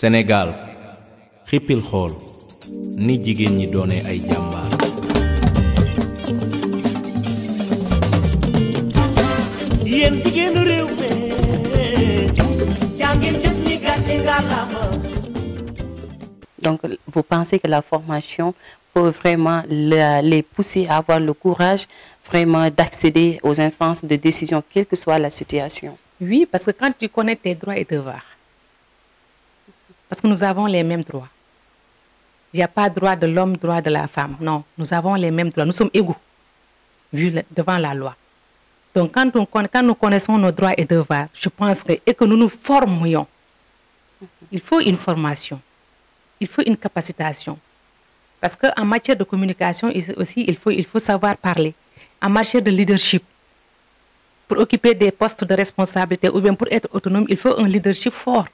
Sénégal xippil xool ni jigéen ñi doone ay jàmbaar. yéen jigéenu réew mi jàngeen jëf ni gàcce ngalaama. Donc, vous pensez que la formation peut vraiment les pousser à avoir le courage vraiment d'accéder aux instances de décision, quelle que soit la situation? Oui, parce que quand tu connais tes droits et devoirs, parce que nous avons les mêmes droits. Il n'y a pas droit de l'homme, droit de la femme. Non, nous avons les mêmes droits. Nous sommes égaux devant la loi. Donc, quand nous connaissons nos droits et devoirs, je pense que nous nous formions. Il faut une formation. Il faut une capacitation. Parce qu'en matière de communication, aussi, il faut savoir parler. En matière de leadership, pour occuper des postes de responsabilité ou bien pour être autonome, il faut un leadership fort.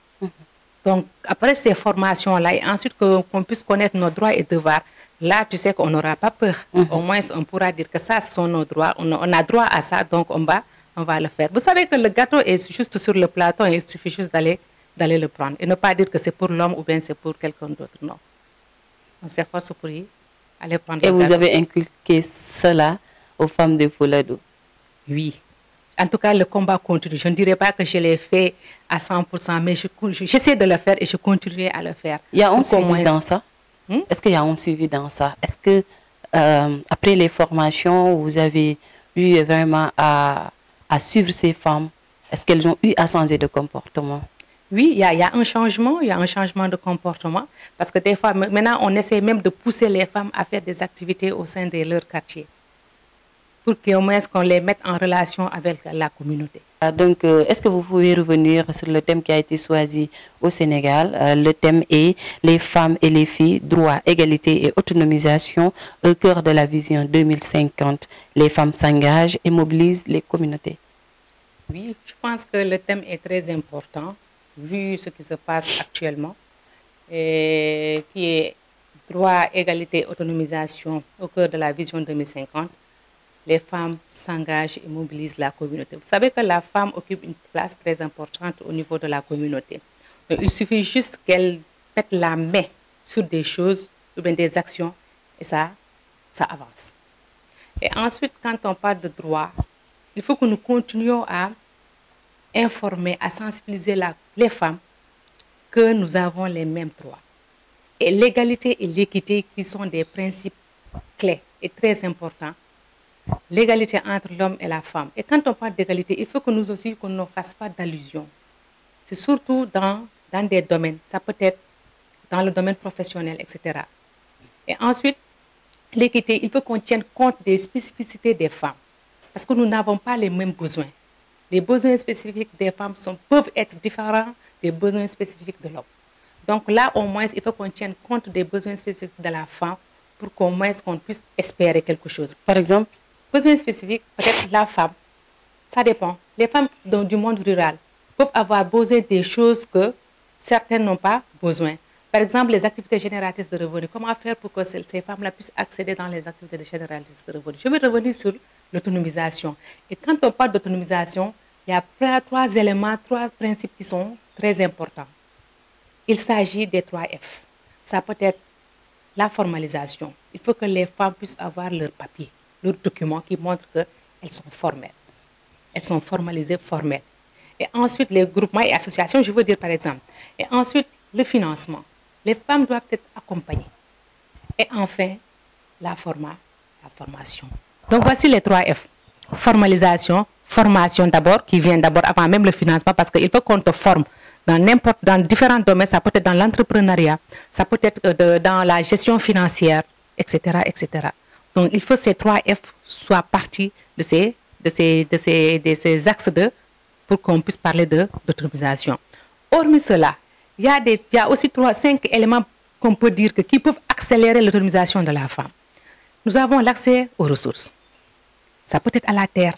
Donc, après ces formations-là, et ensuite qu'on puisse connaître nos droits et devoirs, là, tu sais qu'on n'aura pas peur. Au moins, on pourra dire que ça, ce sont nos droits. On a droit à ça, donc on va le faire. Vous savez que le gâteau est juste sur le plateau, et il suffit juste d'aller le prendre. Et ne pas dire que c'est pour l'homme ou bien c'est pour quelqu'un d'autre. Non. On s'efforce pour y aller prendre le gâteau. Et vous avez inculqué cela aux femmes de Fouladou? Oui. En tout cas, le combat continue. Je ne dirais pas que je l'ai fait à 100%, mais j'essaie de le faire et je continuerai à le faire. Il y a un suivi dans ça? Est-ce qu'il y a un suivi dans ça? Est-ce que, après les formations, vous avez eu vraiment à suivre ces femmes? Est-ce qu'elles ont eu à changer de comportement? Oui, il y a un changement, de comportement. Parce que des fois, maintenant, on essaie même de pousser les femmes à faire des activités au sein de leur quartier, pour qu'au moins qu'on les mette en relation avec la communauté. Donc, est-ce que vous pouvez revenir sur le thème qui a été choisi au Sénégal? Le thème est les femmes et les filles, droit, égalité et autonomisation au cœur de la vision 2050. Les femmes s'engagent et mobilisent les communautés. Oui, je pense que le thème est très important, vu ce qui se passe actuellement, et qui est droit, égalité, autonomisation au cœur de la vision 2050. Les femmes s'engagent et mobilisent la communauté. Vous savez que la femme occupe une place très importante au niveau de la communauté. Donc, il suffit juste qu'elle mette la main sur des choses ou bien des actions et ça avance. Et ensuite, quand on parle de droit, il faut que nous continuions à informer, à sensibiliser les femmes que nous avons les mêmes droits. Et l'égalité et l'équité qui sont des principes clés et très importants. L'égalité entre l'homme et la femme. Et quand on parle d'égalité, il faut que nous aussi, qu'on ne fasse pas d'allusion. C'est surtout dans des domaines, ça peut être dans le domaine professionnel, etc. Et ensuite, l'équité, il faut qu'on tienne compte des spécificités des femmes. Parce que nous n'avons pas les mêmes besoins. Les besoins spécifiques des femmes peuvent être différents des besoins spécifiques de l'homme. Donc là, au moins, il faut qu'on tienne compte des besoins spécifiques de la femme pour qu'au moins qu'on puisse espérer quelque chose. Par exemple, besoins spécifiques, peut-être la femme, ça dépend. Les femmes du monde rural peuvent avoir besoin des choses que certaines n'ont pas besoin. Par exemple, les activités génératrices de revenus. Comment faire pour que ces femmes-là puissent accéder dans les activités génératrices de revenus? Je vais revenir sur l'autonomisation. Et quand on parle d'autonomisation, il y a trois éléments, trois principes qui sont très importants. Il s'agit des 3 F. Ça peut être la formalisation. Il faut que les femmes puissent avoir leur papier, leurs documents qui montrent qu'elles sont formelles. Elles sont formalisées, formelles. Et ensuite, les groupements et associations, je veux dire par exemple. Et ensuite, le financement. Les femmes doivent être accompagnées. Et enfin, la formation. Donc, voici les 3 F. Formalisation, formation d'abord, qui vient d'abord avant même le financement, parce qu'il faut qu'on te forme dans différents domaines. Ça peut être dans l'entrepreneuriat, ça peut être dans la gestion financière, etc., etc. Donc, il faut que ces 3 F soient partie de ces axes pour qu'on puisse parler d'autonomisation. Hormis cela, il y a aussi 5 éléments qu'on peut dire qui peuvent accélérer l'autonomisation de la femme. Nous avons l'accès aux ressources. Ça peut être à la terre.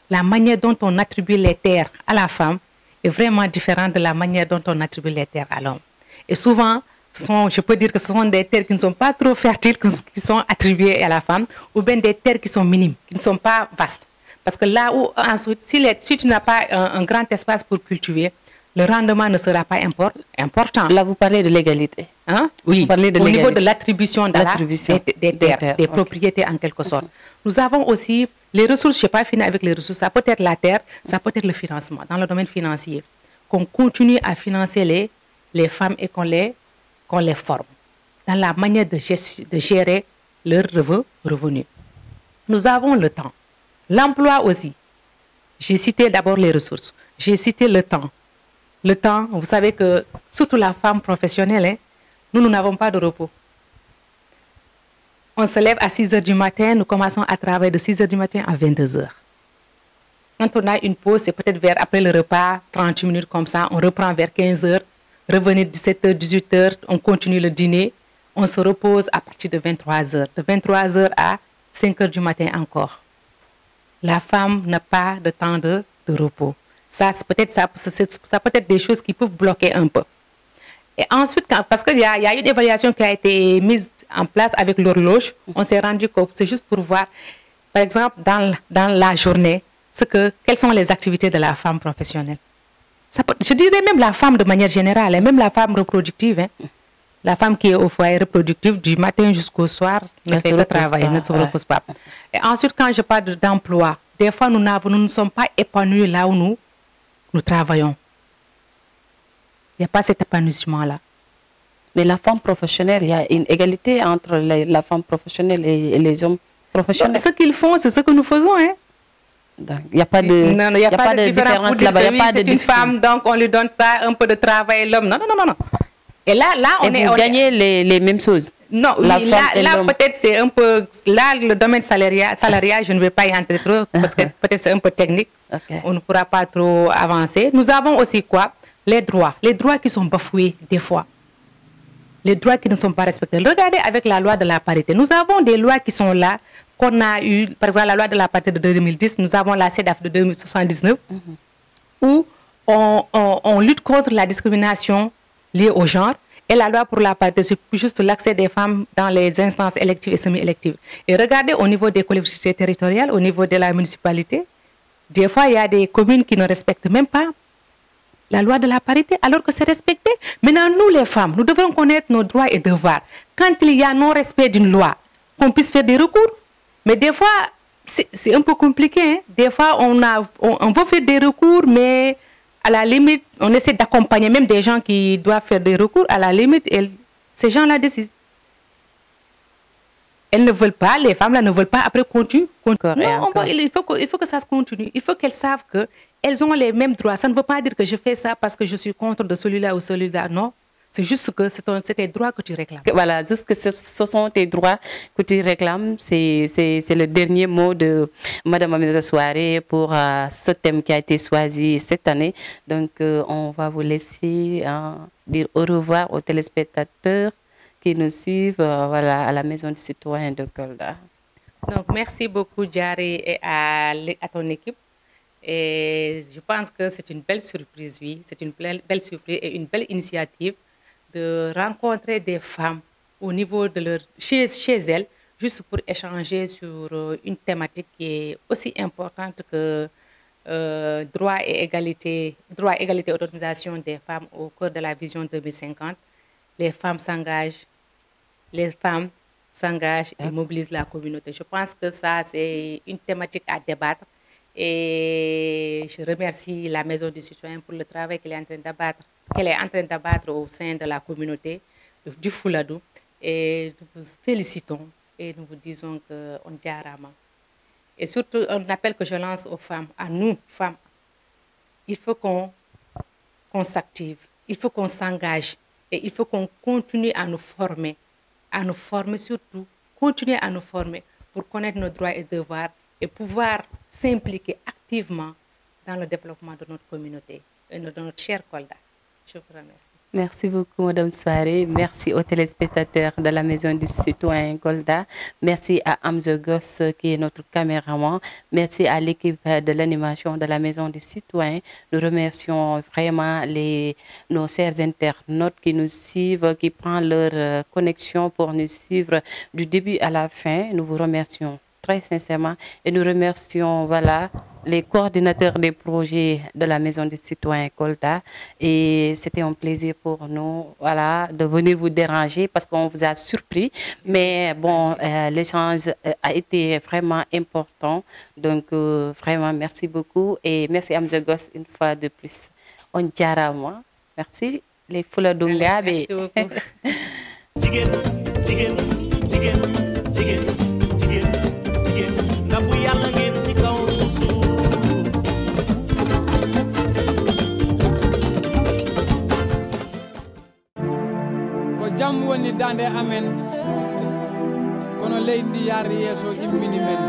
La manière dont on attribue les terres à la femme est vraiment différente de la manière dont on attribue les terres à l'homme. Et souvent, je peux dire que ce sont des terres qui ne sont pas trop fertiles, qui sont attribuées à la femme, ou bien des terres qui sont minimes, qui ne sont pas vastes. Parce que là où, ensuite, si tu n'as pas un grand espace pour cultiver, le rendement ne sera pas important. Là, vous parlez de l'égalité. Hein? Oui, au niveau de l'attribution des terres, des propriétés en quelque sorte. Nous avons aussi les ressources, je n'ai pas fini avec les ressources, ça peut être la terre, ça peut être le financement, dans le domaine financier. Qu'on continue à financer les femmes et qu'on les forme dans la manière de gérer leurs revenus. Nous avons le temps. L'emploi aussi. J'ai cité d'abord les ressources. J'ai cité le temps. Le temps, vous savez que, surtout la femme professionnelle, hein, nous n'avons pas de repos. On se lève à 6 h du matin, nous commençons à travailler de 6 h du matin à 22 h. Quand on a une pause, c'est peut-être vers après le repas, 30 minutes comme ça, on reprend vers 15 h, revenir 17 h, 18 h, on continue le dîner, on se repose à partir de 23 h. De 23 h à 5 h du matin encore. La femme n'a pas de temps de repos. Ça peut être des choses qui peuvent bloquer un peu. Et ensuite, parce qu'il y a une évaluation qui a été mise en place avec l'horloge, on s'est rendu compte, c'est juste pour voir, par exemple, dans la journée, quelles sont les activités de la femme professionnelle. Je dirais même la femme de manière générale, et même la femme reproductive. Hein. La femme qui est au foyer reproductif, du matin jusqu'au soir, ne fait que travailler, ne se repose pas. Et ensuite, quand je parle d'emploi, des fois, nous ne sommes pas épanouis là où nous travaillons. Il n'y a pas cet épanouissement-là. Mais la femme professionnelle, il y a une égalité entre la femme professionnelle et les hommes professionnels. Donc, ce qu'ils font, c'est ce que nous faisons. Hein? Il n'y a pas de différence là-bas. C'est une femme, donc on lui donne ça, un peu de travail, l'homme. Non. Et là vous gagnez les mêmes choses. Non, là peut-être c'est un peu... Là, le domaine salarial, je ne vais pas y entrer trop, parce que peut-être c'est un peu technique. Okay. On ne pourra pas trop avancer. Nous avons aussi quoi? Les droits. Les droits qui sont bafoués des fois. Les droits qui ne sont pas respectés. Regardez avec la loi de la parité. Nous avons des lois qui sont là, qu'on a eu, par exemple la loi de la parité de 2010, nous avons la CEDAF de 2079, où on lutte contre la discrimination liée au genre. Et la loi pour la parité, c'est juste l'accès des femmes dans les instances électives et semi-électives. Et regardez au niveau des collectivités territoriales, au niveau de la municipalité, des fois, il y a des communes qui ne respectent même pas la loi de la parité, alors que c'est respecté. Maintenant, nous, les femmes, nous devons connaître nos droits et devoirs. Quand il y a non-respect d'une loi, qu'on puisse faire des recours. Mais des fois, c'est un peu compliqué. Hein? Des fois, on veut faire des recours, mais à la limite, on essaie d'accompagner même des gens qui doivent faire des recours. À la limite, ces gens-là décident. Elles ne veulent pas, les femmes là ne veulent pas, après continuer. Non, il faut que ça se continue. Il faut qu'elles savent qu'elles ont les mêmes droits. Ça ne veut pas dire que je fais ça parce que je suis contre de celui-là ou celui-là. Non, c'est juste que c'est tes droits que tu réclames. Voilà, juste que ce sont tes droits que tu réclames. C'est le dernier mot de Madame Aminata Souaré pour ce thème qui a été choisi cette année. Donc, on va vous laisser dire au revoir aux téléspectateurs qui nous suivent à la Maison du Citoyen de Kolda. Donc, merci beaucoup, Diarry, et à ton équipe. Et je pense que c'est une belle surprise, oui. C'est une belle surprise et une belle initiative de rencontrer des femmes au niveau de chez elles, juste pour échanger sur une thématique qui est aussi importante que droit, égalité, autonomisation des femmes au cours de la vision 2050. Les femmes s'engagent et mobilisent la communauté. Je pense que ça, c'est une thématique à débattre. Et je remercie la Maison du Citoyen pour le travail qu'elle est en train d'abattre au sein de la communauté du Fouladou. Et nous vous félicitons et nous vous disons qu'on diarama. Et surtout, un appel que je lance aux femmes, à nous, femmes, il faut qu'on s'active, il faut qu'on s'engage. Et il faut qu'on continue à nous former surtout, continuer à nous former pour connaître nos droits et devoirs et pouvoir s'impliquer activement dans le développement de notre communauté et de notre cher Kolda. Je vous remercie. Merci beaucoup, Madame Souaré. Merci aux téléspectateurs de la Maison du Citoyen Kolda. Merci à Hamza Goss, qui est notre caméraman. Merci à l'équipe de l'animation de la Maison du Citoyen. Nous remercions vraiment nos chers internautes qui nous suivent, qui prennent leur connexion pour nous suivre du début à la fin. Nous vous remercions très très sincèrement et nous remercions voilà les coordinateurs des projets de la Maison des Citoyens Kolda et c'était un plaisir pour nous voilà de venir vous déranger parce qu'on vous a surpris mais bon l'échange a été vraiment important donc vraiment merci beaucoup et merci Amja Goss une fois de plus on jarama merci les Fuladungaɓe merci beaucoup jigéen jigéen jigéen jigéen jigéen jigéen ndabu yàlla ngeen ci kaw suuf ko jam woni dande amen kono leydi yaari yeeso immini men